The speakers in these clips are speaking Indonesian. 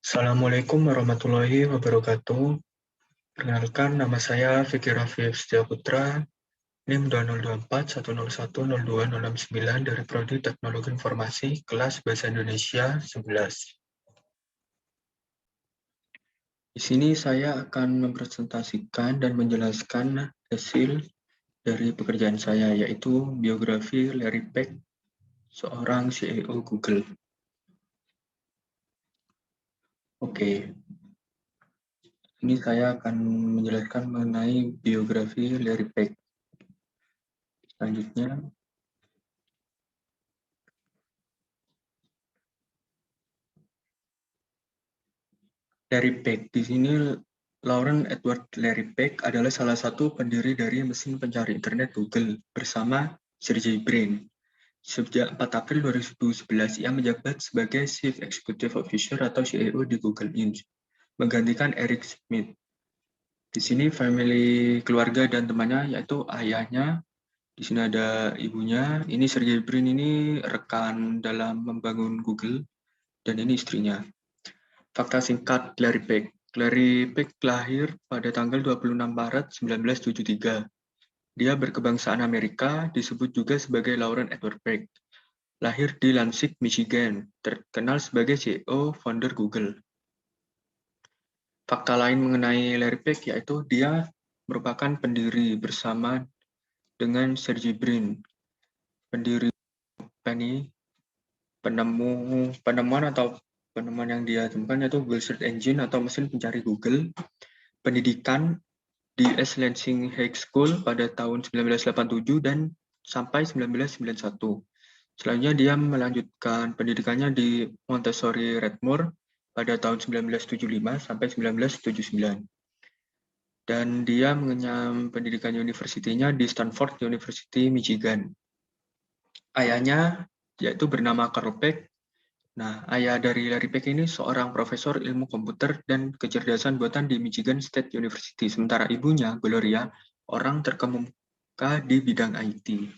Assalamualaikum warahmatullahi wabarakatuh. Perkenalkan, nama saya Fikri Raffi Setiaputra, NIM 202410102069 dari Prodi Teknologi Informasi, kelas Bahasa Indonesia 11. Di sini saya akan mempresentasikan dan menjelaskan hasil dari pekerjaan saya, yaitu biografi Larry Page, seorang CEO Google. Oke, ini saya akan menjelaskan mengenai biografi Larry Page. Selanjutnya, Larry Page. Di sini Lauren Edward Larry Page adalah salah satu pendiri dari mesin pencari internet Google bersama Sergey Brin. Sejak 4 April 2011, ia menjabat sebagai Chief Executive Officer atau CEO di Google Inc., menggantikan Eric Schmidt. Di sini family keluarga dan temannya yaitu ayahnya, di sini ada ibunya, ini Sergey Brin ini rekan dalam membangun Google, dan ini istrinya. Fakta singkat Larry Page. Larry Page lahir pada tanggal 26 Maret 1973. Dia berkebangsaan Amerika, disebut juga sebagai Lauren Edward Page. Lahir di Lansing, Michigan, terkenal sebagai CEO founder Google. Fakta lain mengenai Larry Page yaitu dia merupakan pendiri bersama dengan Sergey Brin, pendiri company penemuan yang dia temukan yaitu Google Search Engine atau mesin pencari Google. Pendidikan di East Lansing High School pada tahun 1987 dan sampai 1991. Selanjutnya dia melanjutkan pendidikannya di Montessori Redmore pada tahun 1975 sampai 1979. Dan dia mengenyam pendidikan universitinya di Stanford University, Michigan. Ayahnya yaitu bernama Carl Page. Nah, ayah dari Larry Page ini seorang profesor ilmu komputer dan kecerdasan buatan di Michigan State University. Sementara ibunya, Gloria, orang terkemuka di bidang IT.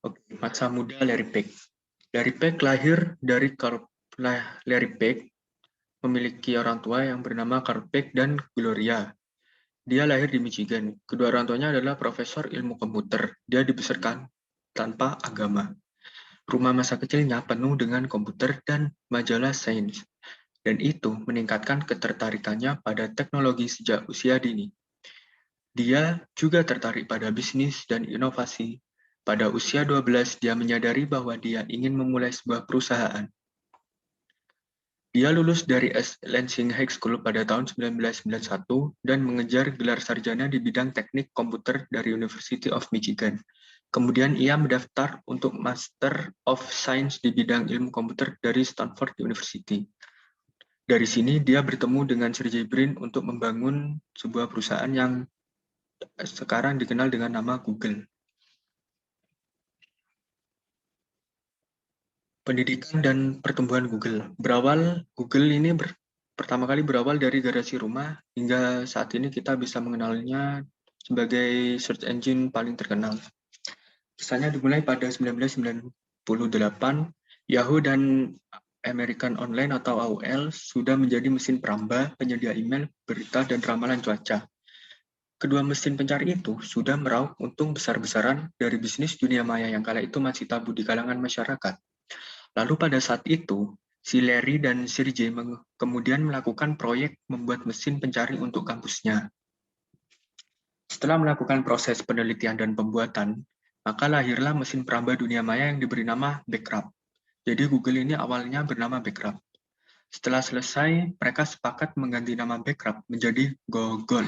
Oke, masa muda Larry Page. Larry Page lahir dari Larry Page memiliki orang tua yang bernama Carl Page dan Gloria. Dia lahir di Michigan. Kedua orang tuanya adalah profesor ilmu komputer. Dia dibesarkan tanpa agama. Rumah masa kecilnya penuh dengan komputer dan majalah sains, dan itu meningkatkan ketertarikannya pada teknologi sejak usia dini. Dia juga tertarik pada bisnis dan inovasi. Pada usia 12, dia menyadari bahwa dia ingin memulai sebuah perusahaan. Dia lulus dari East Lansing High School pada tahun 1991 dan mengejar gelar sarjana di bidang teknik komputer dari University of Michigan. Kemudian ia mendaftar untuk Master of Science di bidang ilmu komputer dari Stanford University. Dari sini dia bertemu dengan Sergey Brin untuk membangun sebuah perusahaan yang sekarang dikenal dengan nama Google. Pendidikan dan pertumbuhan Google. Google ini pertama kali berawal dari garasi rumah, hingga saat ini kita bisa mengenalnya sebagai search engine paling terkenal. Kisahnya dimulai pada 1998, Yahoo dan American Online atau AOL sudah menjadi mesin perambah, penyedia email, berita, dan ramalan cuaca. Kedua mesin pencari itu sudah meraup untung besar-besaran dari bisnis dunia maya yang kala itu masih tabu di kalangan masyarakat. Lalu pada saat itu, si Larry dan Sergey kemudian melakukan proyek membuat mesin pencari untuk kampusnya. Setelah melakukan proses penelitian dan pembuatan, maka lahirlah mesin perambah dunia maya yang diberi nama Backrub. Jadi Google ini awalnya bernama Backrub. Setelah selesai, mereka sepakat mengganti nama Backrub menjadi Gogol.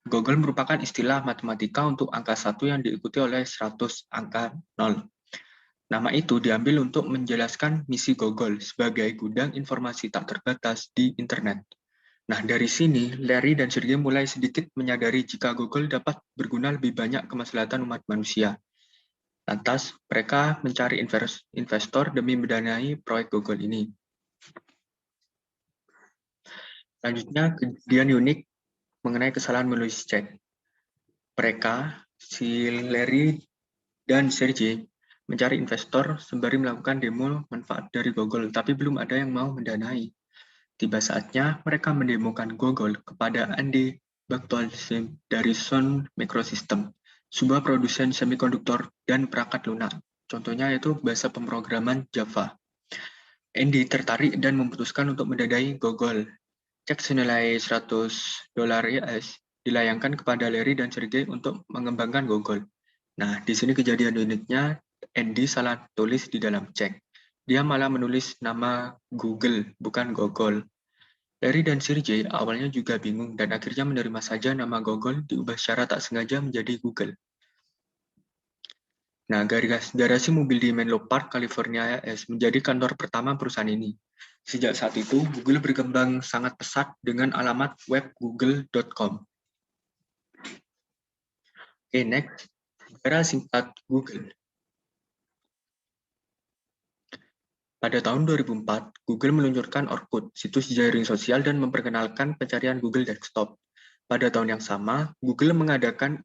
Gogol merupakan istilah matematika untuk angka 1 yang diikuti oleh 100 angka 0. Nama itu diambil untuk menjelaskan misi Gogol sebagai gudang informasi tak terbatas di internet. Nah, dari sini, Larry dan Sergey mulai sedikit menyadari jika Google dapat berguna lebih banyak kemaslahatan umat manusia. Lantas, mereka mencari investor demi mendanai proyek Google ini. Selanjutnya, kejadian unik mengenai kesalahan menulis cek. Mereka, si Larry dan Sergey, mencari investor sembari melakukan demo manfaat dari Google, tapi belum ada yang mau mendanai. Tiba saatnya mereka mendemokan Google kepada Andy Bagdassim dari Sun Microsystem, sebuah produsen semikonduktor dan perangkat lunak. Contohnya itu bahasa pemrograman Java. Andy tertarik dan memutuskan untuk mendanai Google. Cek senilai $100 US dilayangkan kepada Larry dan Sergey untuk mengembangkan Google. Nah, di sini kejadian uniknya, Andy salah tulis di dalam cek. Dia malah menulis nama Google, bukan Google. Larry dan Sergey awalnya juga bingung dan akhirnya menerima saja nama Google diubah secara tak sengaja menjadi Google. Nah, garasi mobil di Menlo Park, California AS menjadi kantor pertama perusahaan ini. Sejak saat itu, Google berkembang sangat pesat dengan alamat web google.com. Oke, next. Sejarah singkat Google. Pada tahun 2004, Google meluncurkan Orkut, situs jaring sosial dan memperkenalkan pencarian Google Desktop. Pada tahun yang sama, Google mengadakan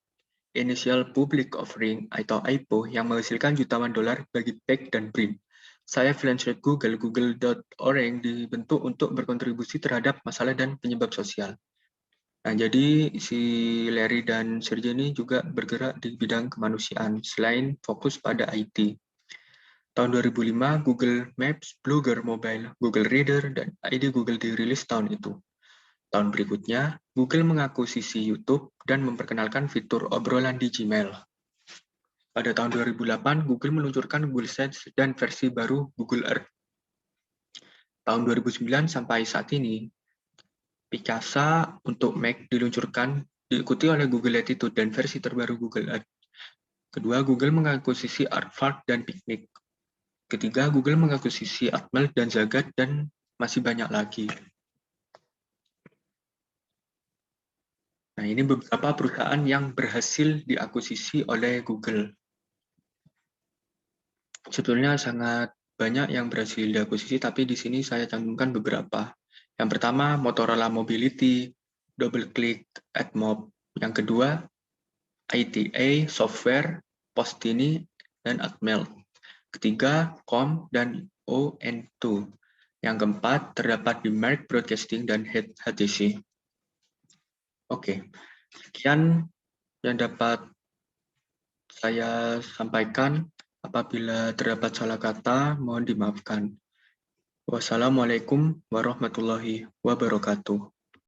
Initial Public Offering atau IPO yang menghasilkan jutaan dolar bagi Peck dan Brin. Saya freelance Google, Google.org dibentuk untuk berkontribusi terhadap masalah dan penyebab sosial. Nah, jadi si Larry dan Sergey ini juga bergerak di bidang kemanusiaan selain fokus pada IT. Tahun 2005, Google Maps, Blogger Mobile, Google Reader, dan ID Google dirilis tahun itu. Tahun berikutnya, Google mengakuisisi YouTube dan memperkenalkan fitur obrolan di Gmail. Pada tahun 2008, Google meluncurkan Google Search dan versi baru Google Earth. Tahun 2009 sampai saat ini, Picasa untuk Mac diluncurkan, diikuti oleh Google Latitude dan versi terbaru Google Earth. Kedua, Google mengakuisisi Aardvark dan Picnic. Ketiga, Google mengakuisisi Atmel dan Zagat, dan masih banyak lagi. Nah, ini beberapa perusahaan yang berhasil diakuisisi oleh Google. Sebetulnya sangat banyak yang berhasil diakuisisi, tapi di sini saya cantumkan beberapa. Yang pertama, Motorola Mobility, DoubleClick, AdMob. Yang kedua, ITA Software, Postini, dan Atmel. Ketiga, Com dan ON2. Yang keempat, terdapat di Merck Broadcasting dan HTC. Oke, sekian yang dapat saya sampaikan. Apabila terdapat salah kata, mohon dimaafkan. Wassalamualaikum warahmatullahi wabarakatuh.